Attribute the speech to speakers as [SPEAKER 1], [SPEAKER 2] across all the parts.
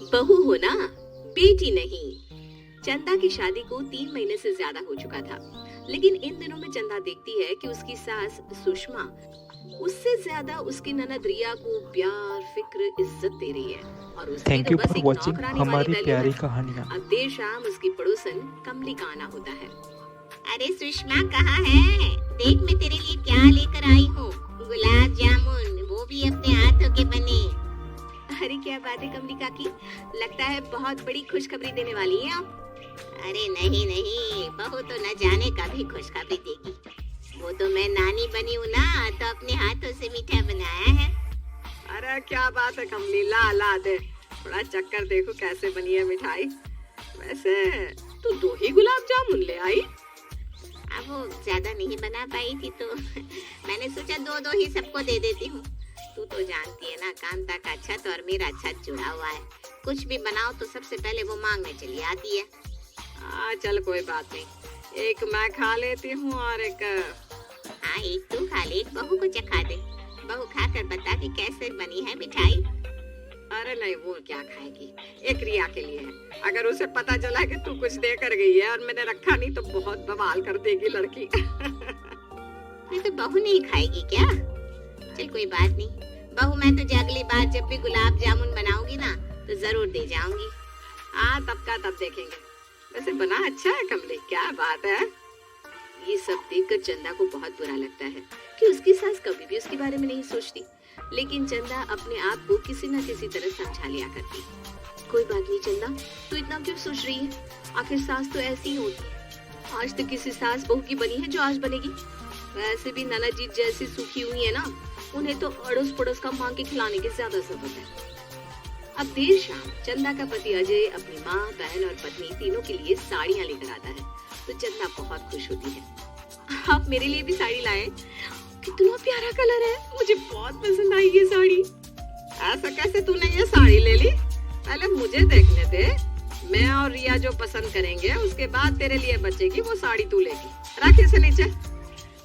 [SPEAKER 1] बहू हो ना, बेटी नहीं। चंदा की शादी को 3 महीने से ज्यादा हो चुका था, लेकिन इन दिनों में चंदा देखती है कि उसकी सास सुषमा उससे ज्यादा उसकी ननद रिया को प्यार, फिक्र, इज्जत दे रही है और उसकी
[SPEAKER 2] थैंक
[SPEAKER 1] तो
[SPEAKER 2] यू
[SPEAKER 1] बस
[SPEAKER 2] फॉर
[SPEAKER 1] एक
[SPEAKER 2] वॉचिंग
[SPEAKER 1] नौकरानी वाली
[SPEAKER 2] हमारी
[SPEAKER 1] वैल्यू
[SPEAKER 2] प्यारी
[SPEAKER 1] है।
[SPEAKER 2] कहानियाँ।
[SPEAKER 1] अब देर शाम उसकी पड़ोसन कमली का आना होता है। अरे सुषमा कहाँ है? देख मैं तेरे लिए क्या लेकर आई हूँ। गुलाब जामुन, वो भी अपने हाथों के बने। अरे क्या बात है कमली काकी, लगता है बहुत बड़ी खुशखबरी देने वाली है आप। अरे नहीं नहीं, बहू तो न जाने कभी खुशखबरी देगी। वो तो मैं नानी बनी हूँ ना, तो अपने हाथों से मीठा बनाया है। अरे क्या बात है कमली, ला ला दे, थोड़ा चक्कर देखो कैसे बनी है मिठाई। वैसे तू 2 ही गुलाब जामुन ले आई? अब वो ज्यादा नहीं बना पाई थी तो मैंने सोचा 2-2 ही सबको दे देती हूँ। तू तो जानती है ना, कांता का छत और मेरा छत जुड़ा हुआ है। कुछ भी बनाओ तो सबसे पहले वो मांगने चली आती है। चल कोई बात नहीं, एक मैं खा लेती हूँ और एक हाँ एक तू खा ले, एक बहू को चखा दे। बहू खाकर बता कि कैसे बनी है मिठाई। अरे नहीं, वो क्या खाएगी, एक रिया के लिए है। अगर उसे पता चला कि तू कुछ दे कर गई है और मैंने रखा नहीं तो बहुत बवाल कर देगी लड़की। नहीं तो बहू नहीं खाएगी क्या? चल कोई बात नहीं, बहू मैं तुझे अगली बार जब भी गुलाब जामुन बनाऊंगी ना तो जरूर दे जाऊंगी। हाँ तब का तब देखेंगे। वैसे बना अच्छा है कमली, क्या बात है। ये सब देखकर चंदा को बहुत बुरा लगता है कि उसकी सास कभी भी उसके बारे में नहीं सोचती, लेकिन चंदा अपने आप को किसी न किसी तरह समझा लिया करती। कोई बात नहीं चंदा, तू इतना क्यों सोच रही है? आखिर सास तो ऐसी ही होती है। आज तक किसी सास बहू की बनी है जो आज बनेगी? वैसे भी ननद जी जैसी सूखी हुई है ना, उन्हें तो अड़ोस पड़ोस का मांग के खिलाने की ज्यादा जरूरत है। अब देर शाम चंदा का पति अजय अपनी माँ, बहन और पत्नी तीनों के लिए साड़ियाँ लेकर आता है, तो चंदा बहुत खुश होती है। आप मेरे लिए भी साड़ी लाए? कितना प्यारा कलर है, मुझे बहुत पसंद आई ये साड़ी। ऐसा कैसे तूने ये साड़ी ले ली? पहले मुझे देखने दे, मैं और रिया जो पसंद करेंगे उसके बाद तेरे लिए बचेगी वो साड़ी तू लेगी। रख इसे नीचे।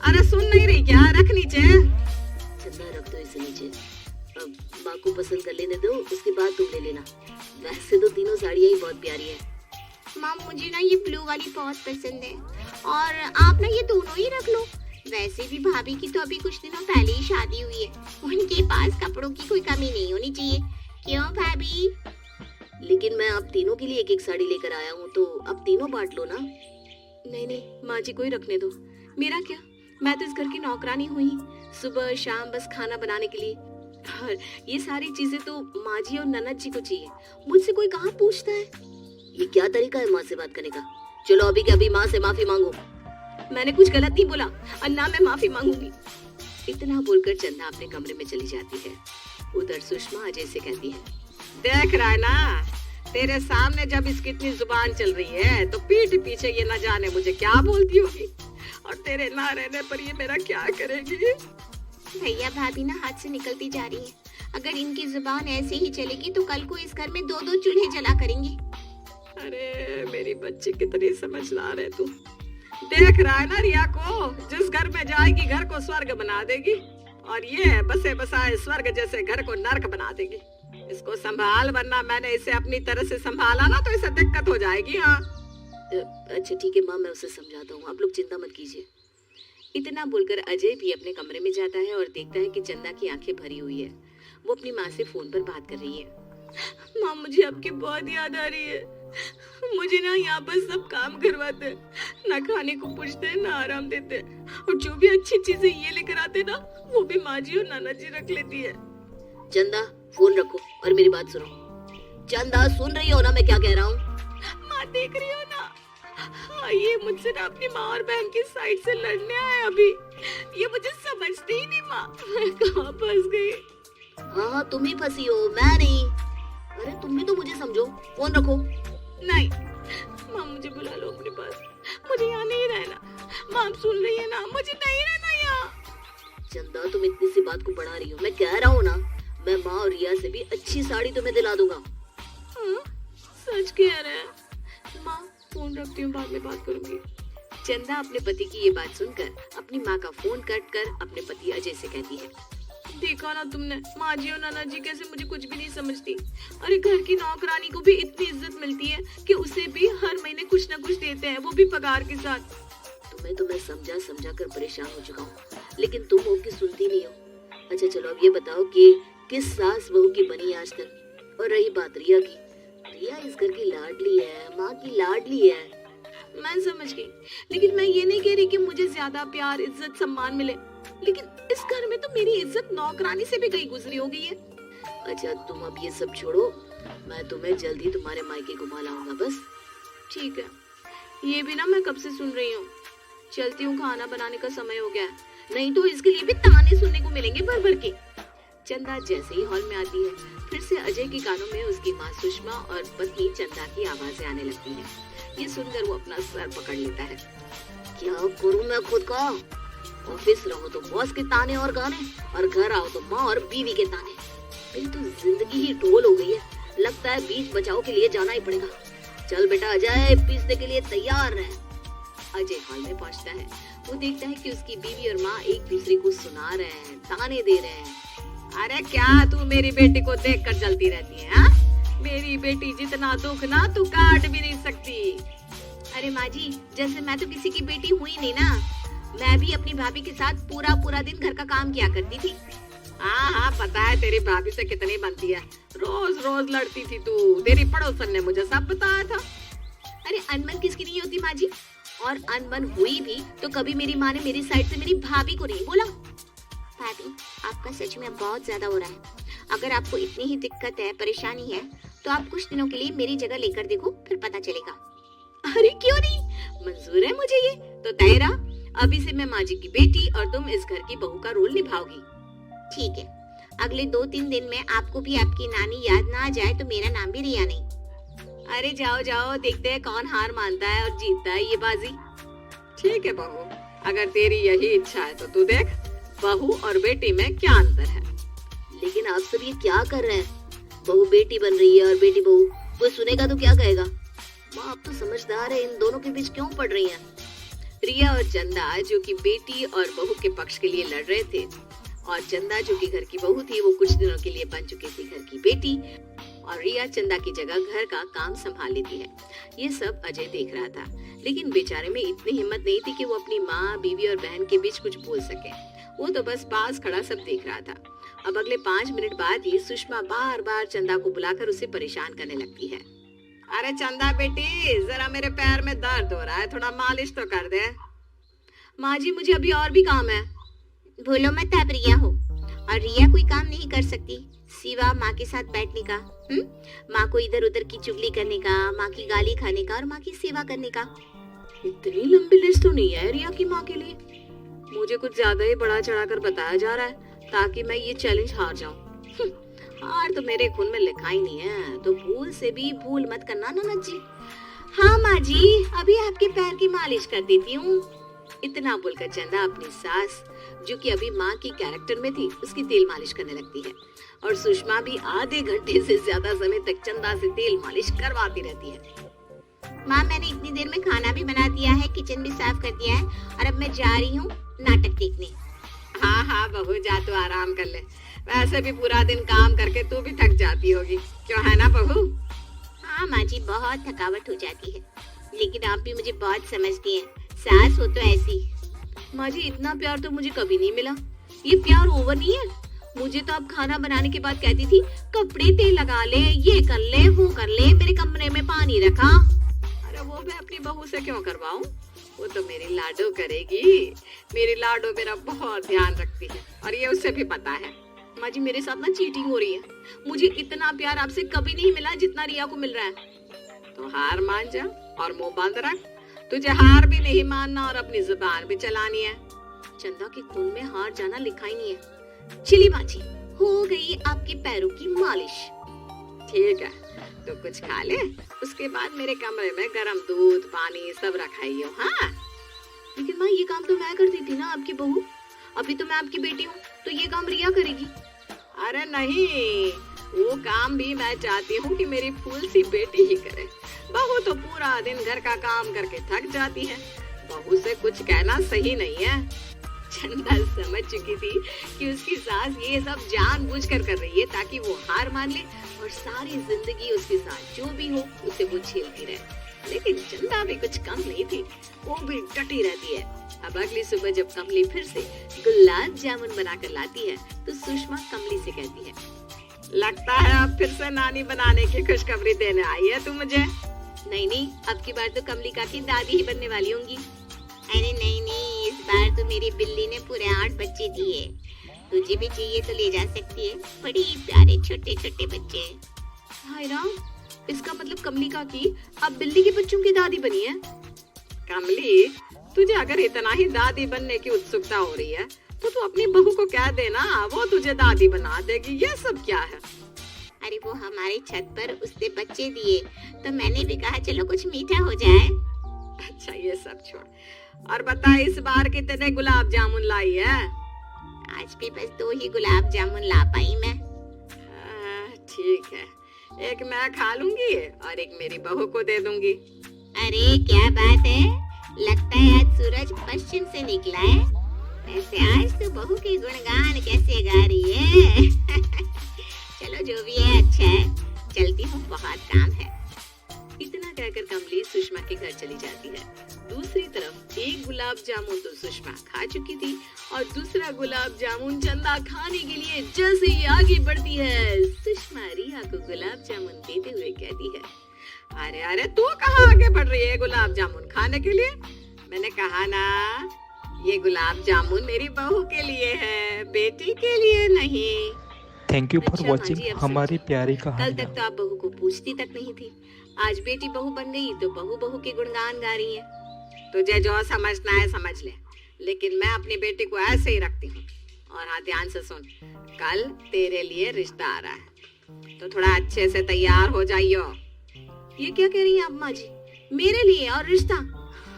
[SPEAKER 1] अरे सुन नहीं रही क्या? रख नीचे। चंदा रख दो इसे नीचे, अब माँ को पसंद कर लेने दो, उसके बाद तुम ले लेना। वैसे तो तीनों साड़ियाँ ही बहुत प्यारी है। माँ मुझे ना ये ब्लू वाली बहुत पसंद है और आप ना ये दोनों ही रख लो। वैसे भी भाभी की तो अभी कुछ दिनों पहले ही शादी हुई है, उनके पास कपड़ों की कोई कमी नहीं होनी चाहिए। क्यों भाभी? लेकिन मैं आप तीनों के लिए एक एक साड़ी लेकर आया हूँ, तो अब तीनों बांट लो ना। नहीं नहीं माँ जी को ही रखने दो, मेरा क्या, मैं तो इस घर की नौकरानी हुई, सुबह शाम बस खाना बनाने के लिए। और ये सारी चीजें तो माँ जी और ननद जी को चाहिए, मुझसे कोई कहाँ पूछता है। ये क्या तरीका है माँ से बात करने का? चलो अभी के अभी माँ से माफी मांगो। मैंने कुछ गलत नहीं बोला और ना मैं माफी मांगूंगी। इतना बोलकर चंदा अपने कमरे में चली जाती है। उधर सुषमा अजय से कहती है, देख रहा है ना, तेरे सामने जब इसकी इतनी जुबान चल रही है तो पीठ पीछे ये न जाने मुझे क्या बोलती होगी, और तेरे ना रहने पर ये मेरा क्या करेगी। भैया भाभी ना हाथ से निकलती जा रही है, अगर इनकी जुबान ऐसे ही चलेगी तो कल को इस घर में 2-2 चूल्हे जला करेंगे। अरे मेरी बच्ची कितनी समझदार है तू। देख रहा है ना रिया को, जिस घर में जाएगी घर को स्वर्ग बना देगी, और ये बसे बसाए स्वर्ग जैसे घर को नर्क बना देगी। इसको संभाल, वरना मैंने इसे अपनी तरह से संभाला ना तो इसे दिक्कत हो जाएगी। हाँ अच्छा ठीक है माँ, मैं उसे समझाता हूँ, आप लोग चिंता मत कीजिए। इतना बोलकर अजय भी अपने कमरे में जाता है और देखता है कि चंदा की आंखें भरी हुई है। वो अपनी माँ से फोन पर बात कर रही है। माँ मुझे आपकी बहुत याद आ रही है, मुझे ना यहाँ पर सब काम करवाते, ना खाने को पूछते, ना आराम देते, और जो भी अच्छी चीजें ये लेकर आते ना वो भी माँ जी और नाना जी रख लेती है। चंदा फोन रखो और मेरी बात सुनो। चंदा सुन रही हो ना मैं क्या कह रहा हूँ? माँ देख रही हो ना, हाँ, ये मुझसे ना अपनी माँ और बहन की साइड से लड़ने आए अभी। ये मुझे समझती ही नहीं माँ, मैं कहाँ फंस गई। हाँ तुम ही फंसी हो, मैं नहीं। अरे तुम भी तो मुझे समझो, फोन रखो। नहीं माँ मुझे बुला लो अपने पास, मुझे यहाँ नहीं रहना। माँ सुन रही है ना, मुझे नहीं रहना यहाँ। चंदा तुम इतनी सी बात को बढ़ा रही हो, मैं कह रहा हूँ ना, मैं माँ और रिया से भी अच्छी साड़ी तुम्हें दिला दूंगा। सच कह रहे हैं? माँ फोन रखती हूँ, बाद में बात करूंगी। चंदा अपने पति की ये बात सुनकर अपनी माँ का फोन कट कर अपने पति अजय से कहती है,
[SPEAKER 2] देखा ना तुमने, माँ जी और नाना जी कैसे मुझे कुछ भी नहीं समझती। अरे घर की नौकरानी को भी इतनी इज्जत मिलती है कि उसे भी हर महीने कुछ ना कुछ देते हैं, वो भी पगार के साथ।
[SPEAKER 3] तुम्हें तो मैं समझा समझा कर परेशान हो चुका हूँ, लेकिन तुम हो कि सुनती नहीं हो। अच्छा चलो अब ये बताओ कि किस सास बहू की बनी आज तक। और रही बात रिया की, रिया इस घर की लाडली है, माँ की लाडली है।
[SPEAKER 2] मैं समझ गई, लेकिन मैं ये नहीं कह रही कि मुझे ज्यादा प्यार इज्जत सम्मान मिले, लेकिन इस घर में तो मेरी इज्जत नौकरानी से भी कहीं गुजरी हो गई है।
[SPEAKER 3] अच्छा तुम अब ये सब छोड़ो, मैं तुम्हें जल्दी तुम्हारे मायके घुमा लाऊंगा बस।
[SPEAKER 2] ठीक है, ये भी ना मैं कब से सुन रही हूँ। चलती हूँ, खाना बनाने का समय हो गया है, नहीं तो इसके लिए भी ताने सुनने को मिलेंगे भर भर के।
[SPEAKER 3] चंदा जैसे ही हॉल में आती है, फिर से अजय के कानों में उसकी माँ सुषमा और पत्नी चंदा की आवाजें आने लगती हैं। ये सुनकर वो अपना सर पकड़ लेता है। क्या करूँ मैं खुद का? ऑफिस रहो तो बॉस के ताने और गाने, और घर आओ तो माँ और बीवी के ताने। मेरी तो जिंदगी ही ढोल हो गई है, लगता है बीच बचाव के लिए जाना ही पड़ेगा। चल बेटा अजय, पीसने के लिए तैयार रह। अजय हॉल में पहुंचता है, वो देखता है कि उसकी बीवी और माँ एक दूसरे को सुना रहे हैं, ताने दे रहे हैं।
[SPEAKER 2] अरे क्या तू मेरी बेटी को देख कर चलती रहती है हा? मेरी बेटी जितना दुख ना तू काट भी नहीं सकती।
[SPEAKER 1] अरे माँ जी, जैसे मैं तो किसी की बेटी हुई नहीं ना, मैं भी अपनी भाभी के साथ पूरा पूरा दिन घर का काम किया करती थी।
[SPEAKER 2] हाँ हाँ पता है तेरी भाभी से कितनी बनती है, रोज रोज लड़ती थी तू, तेरी पड़ोसन ने मुझे सब बताया था।
[SPEAKER 1] अरे अनबन किसकी नहीं होती माँ जी, और अनबन हुई भी तो कभी मेरी माँ ने मेरी साइड से मेरी भाभी को नहीं बोला। भाभी आपका सच में बहुत ज्यादा हो रहा है, अगर आपको इतनी ही दिक्कत है, परेशानी है, तो आप कुछ दिनों के लिए मेरी जगह लेकर देखो, फिर पता चलेगा।
[SPEAKER 2] अरे क्यों नहीं, मंजूर है मुझे ये तो। तय रहा, अभी से मैं माँ जी की बेटी और तुम इस घर की बहू का रोल निभाओगी।
[SPEAKER 1] ठीक है, अगले 2-3 दिन में आपको भी आपकी नानी याद ना आ जाए तो मेरा नाम भी रिया नहीं।
[SPEAKER 2] अरे जाओ जाओ, देखते हैं कौन हार मानता है और जीतता है ये बाजी। ठीक है बहू, अगर तेरी यही इच्छा है तो तू देख बहू और बेटी में क्या अंतर है।
[SPEAKER 3] लेकिन आप सब ये क्या कर रहे हैं? बहू बेटी बन रही है और बेटी बहू, कोई सुनेगा तो क्या कहेगा? माँ आप तो समझदार है, इन दोनों के बीच क्यों पड़ रही हैं?
[SPEAKER 2] रिया और चंदा जो कि बेटी और बहू के पक्ष के लिए लड़ रहे थे, और चंदा जो कि घर की बहू थी वो कुछ दिनों के लिए बन चुकी थी घर की बेटी, और रिया चंदा की जगह घर का काम संभाल लेती है। ये सब अजय देख रहा था, लेकिन बेचारे में इतनी हिम्मत नहीं थी कि वो अपनी माँ, बीवी और बहन के बीच कुछ बोल सके। वो तो बस पास खड़ा सब देख रहा था। अब अगले 5 मिनट बाद ही सुषमा बार बार चंदा को बुलाकर उसे परेशान करने लगती है। अरे चंदा बेटी, जरा मेरे पैर में दर्द हो रहा है, थोड़ा मालिश तो कर दे। माँ जी मुझे अभी और भी काम है।
[SPEAKER 1] भूलो मत आप रिया हो, और रिया कोई काम नहीं कर सकती सिवा माँ के साथ बैठने का, माँ को इधर उधर की चुगली करने का, माँ की गाली खाने का और माँ की सेवा करने का।
[SPEAKER 2] इतनी लंबी लिस्ट तो नहीं है रिया की माँ के लिए। मुझे कुछ ज्यादा ही बड़ा चढ़ाकर बताया जा रहा है ताकि मैं ये चैलेंज हार जाऊं। हार तो मेरे खून में लिखा ही नहीं है, तो भूल से भी भूल मत करना ननद जी।
[SPEAKER 1] हाँ माँ जी, अभी आपके पैर की मालिश कर देती हूँ।
[SPEAKER 2] इतना बोलकर चंदा अपनी सास जो कि अभी माँ की कैरेक्टर में थी उसकी तेल मालिश करने लगती है, और सुषमा भी आधे घंटे से ज्यादा समय तक चंदा से तेल मालिश करवाती रहती है।
[SPEAKER 1] माँ मैंने इतनी देर में खाना भी बना दिया है, किचन भी साफ कर दिया है, और अब मैं जा रही हूँ नाटक देखने।
[SPEAKER 2] हाँ हाँ बहू, जा तो आराम कर ले, वैसे भी पूरा दिन काम करके तू भी थक जाती होगी, क्यों है ना बहू?
[SPEAKER 1] हाँ माँ जी, बहुत थकावट हो जाती है, लेकिन आप भी मुझे बहुत समझती हैं, सास हो तो ऐसी।
[SPEAKER 2] माँ जी इतना प्यार तो मुझे कभी नहीं मिला, ये प्यार ओवर नहीं है? मुझे तो आप खाना बनाने के बाद कहती थी कपड़े तेल लगा ले, ये कर ले, वो कर ले, मेरे कमरे में पानी रखा। अरे वो मैं अपनी बहू से क्यों करवाऊं, वो तो मेरी लाडो करेगी। मेरी लाडो मेरा बहुत ध्यान रखती है और ये उसे भी पता है। माँ जी मेरे साथ ना चीटिंग हो रही है, मुझे इतना प्यार आपसे कभी नहीं मिला जितना रिया को मिल रहा है। तो हार मान जा और मुंह बंद रख, तुझे हार भी नहीं मानना और अपनी जुबान भी चलानी है। चंदा के खून में हार जाना लिखा ही नहीं है।
[SPEAKER 1] चिली बाजी, हो गई आपके पैरों की मालिश।
[SPEAKER 2] ठीक है, तो कुछ खा ले, उसके बाद मेरे कमरे में गरम दूध पानी सब रखाइयो। हाँ लेकिन माँ ये काम तो मैं करती थी ना आपकी बहू, अभी तो मैं आपकी बेटी हूँ, तो ये काम रिया करेगी। अरे नहीं, वो काम भी मैं चाहती हूँ कि मेरी फूल सी बेटी ही करे। बहू तो पूरा दिन घर का काम करके थक जाती है, बहू से कुछ कहना सही नहीं है। चंदा समझ चुकी थी कि उसकी सास ये सब जानबूझकर कर रही है ताकि वो हार मान ले और सारी जिंदगी उसके साथ जो भी हो उसे वो झेलती रहे। लेकिन चंदा भी कुछ कम नहीं थी, वो भी डटी रहती है। अब अगली सुबह जब कमली फिर से गुलाब जामुन बनाकर लाती है तो सुषमा कमली से कहती है, लगता है अब फिर से नानी बनाने की खुशखबरी देने आई है तू मुझे। नहीं, अब की बार तो कमलिका की दादी ही बनने वाली होंगी।
[SPEAKER 1] अरे नहीं, इस बार तो मेरी बिल्ली ने पूरे 8 बच्चे दिए। तुझे भी चाहिए तो ले जा सकती है, बड़ी प्यारे छोटे छोटे बच्चे।
[SPEAKER 2] हाय राम, इसका मतलब कमलिका की अब बिल्ली के बच्चों की दादी बनी है।
[SPEAKER 3] कमली, तुझे अगर इतना ही दादी बनने की उत्सुकता हो रही है तो तू अपनी बहू को कह देना, वो तुझे दादी बना देगी। ये सब क्या है?
[SPEAKER 1] अरे वो हमारी छत पर उसने बच्चे दिए तो मैंने भी कहा चलो कुछ मीठा हो जाए।
[SPEAKER 3] अच्छा ये सब छोड़ और बता, इस बार कितने गुलाब जामुन लाई है?
[SPEAKER 1] आज भी बस 2 ही गुलाब जामुन ला पाई मैं।
[SPEAKER 3] ठीक है, एक मैं खा लूंगी और एक मेरी बहू को दे दूंगी।
[SPEAKER 1] अरे क्या बात है, लगता है आज सूरज पश्चिम से निकला है। वैसे आज तो बहू के गुणगान कैसे गा रही है। चलो जो भी है अच्छा है, चलती हूँ, बहुत काम है।
[SPEAKER 2] इतना कहकर कमली सुषमा के घर चली जाती है। दूसरी तरफ एक गुलाब जामुन तो सुषमा खा चुकी थी और दूसरा गुलाब जामुन चंदा खाने के लिए जैसे ही आगे बढ़ती है, सुषमा रिया को गुलाब जामुन देते हुए कहती है,
[SPEAKER 3] अरे तू कहाँ आगे बढ़ रही है गुलाब जामुन खाने के लिए? मैंने कहा ना, ये गुलाब जामुन मेरी बहू के लिए है, बेटी के लिए नहीं।
[SPEAKER 4] थैंक यू फॉर
[SPEAKER 2] अच्छा
[SPEAKER 4] वॉचिंग
[SPEAKER 2] माँ जी, अब
[SPEAKER 4] हमारी प्यारी
[SPEAKER 2] कल
[SPEAKER 4] कहानी।
[SPEAKER 2] तक तो आप बहू को पूछती तक नहीं थी, आज बेटी बहू बन गई तो बहू के गुणगान गा रही है।
[SPEAKER 3] तुझे जो समझना है समझ ले, लेकिन मैं अपनी बेटी को ऐसे ही रखती हूँ। और हाँ, ध्यान से सुन, कल तेरे लिए रिश्ता आ रहा है तो थोड़ा अच्छे से तैयार हो जाइयो।
[SPEAKER 2] ये क्या कह रही हैं आप माँ जी, मेरे लिए और रिश्ता?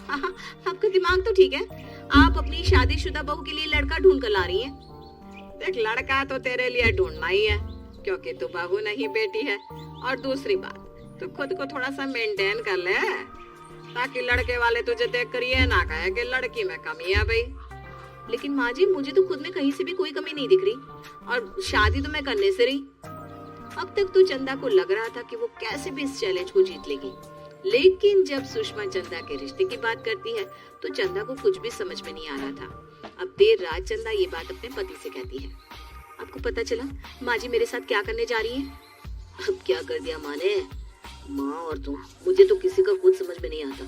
[SPEAKER 2] आपका दिमाग तो ठीक है, आप अपनी शादीशुदा बहू के लिए लड़का ढूंढ कर ला रही हैं।
[SPEAKER 3] देख, लड़का तो तेरे लिए ढूंढना ही है क्योंकि तू बहू नहीं बेटी है। और दूसरी बात, तू खुद को थोड़ा सा मेंटेन कर ले ताकि लड़के वाले तुझे देख कर ये ना कहे कि लड़की में कमी है भाई।
[SPEAKER 2] लेकिन माँ जी, मुझे तो खुद में कहीं से भी कोई कमी नहीं दिख रही और शादी तो मैं करने से रही। अब तक तो चंदा को लग रहा था कि वो कैसे भी इस चैलेंज को जीत लेगी, लेकिन जब सुषमा चंदा के रिश्ते की बात करती है तो चंदा को कुछ भी समझ में नहीं आ रहा था। अब देर रात चंदा ये बात अपने पति से कहती है, आपको पता चला माँ जी मेरे साथ क्या करने जा रही है? अब क्या कर दिया माँ ने? माँ और तुम, मुझे तो किसी का कुछ समझ में नहीं आता।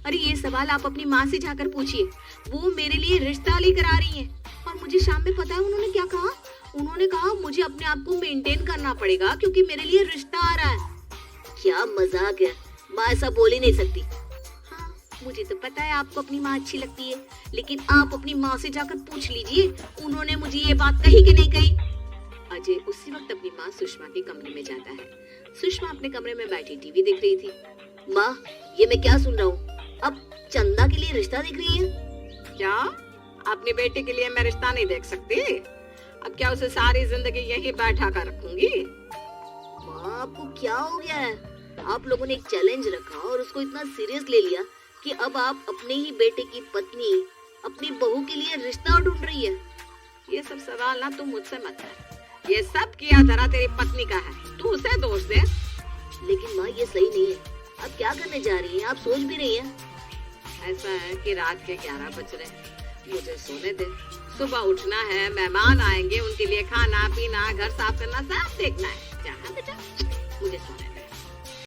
[SPEAKER 2] अरे ये सवाल आप अपनी माँ से जाकर पूछिए, वो मेरे लिए रिश्ता लेकर आ रही है। और मुझे शाम में पता है उन्होंने क्या कहा? उन्होंने कहा मुझे अपने आप को मेंटेन करना पड़ेगा क्योंकि मेरे लिए रिश्ता आ रहा है। क्या मजाक है, माँ ऐसा बोल ही नहीं सकती। हाँ, मुझे तो पता है आपको अपनी माँ अच्छी लगती है, लेकिन आप अपनी माँ से जाकर पूछ लीजिए उन्होंने मुझे ये बात कही कि नहीं कही। अजय उसी वक्त अपनी माँ सुषमा के कमरे में जाता है। सुषमा अपने कमरे में बैठी टीवी देख रही थी। माँ, ये मैं क्या सुन रहा हूँ? अब चंदा के लिए रिश्ता देख रही है?
[SPEAKER 3] क्या अपनी बेटी के लिए मैं रिश्ता नहीं देख सकती? अब क्या उसे सारी जिंदगी यही बैठा कर रखूंगी?
[SPEAKER 2] माँ, आपको क्या हो गया है? आप लोगों ने एक चैलेंज रखा और उसको इतना सीरियस ले लिया कि अब आप अपने ही बेटे की पत्नी अपनी बहू के लिए रिश्ता ढूंढ रही है।
[SPEAKER 3] ये सब सवाल ना तुम मुझसे मत कर, ये सब किया धरा तेरी पत्नी का है, तू उसे दोष दे।
[SPEAKER 2] लेकिन माँ ये सही नहीं है, अब क्या करने जा रही हैं? आप सोच भी रही हैं।
[SPEAKER 3] ऐसा है कि रात के 11 बज रहे हैं, मुझे सोने दे। सुबह उठना है, मेहमान आएंगे, उनके लिए खाना पीना, घर साफ करना सब देखना है। जहाँ बेटा, मुझे सोने दे।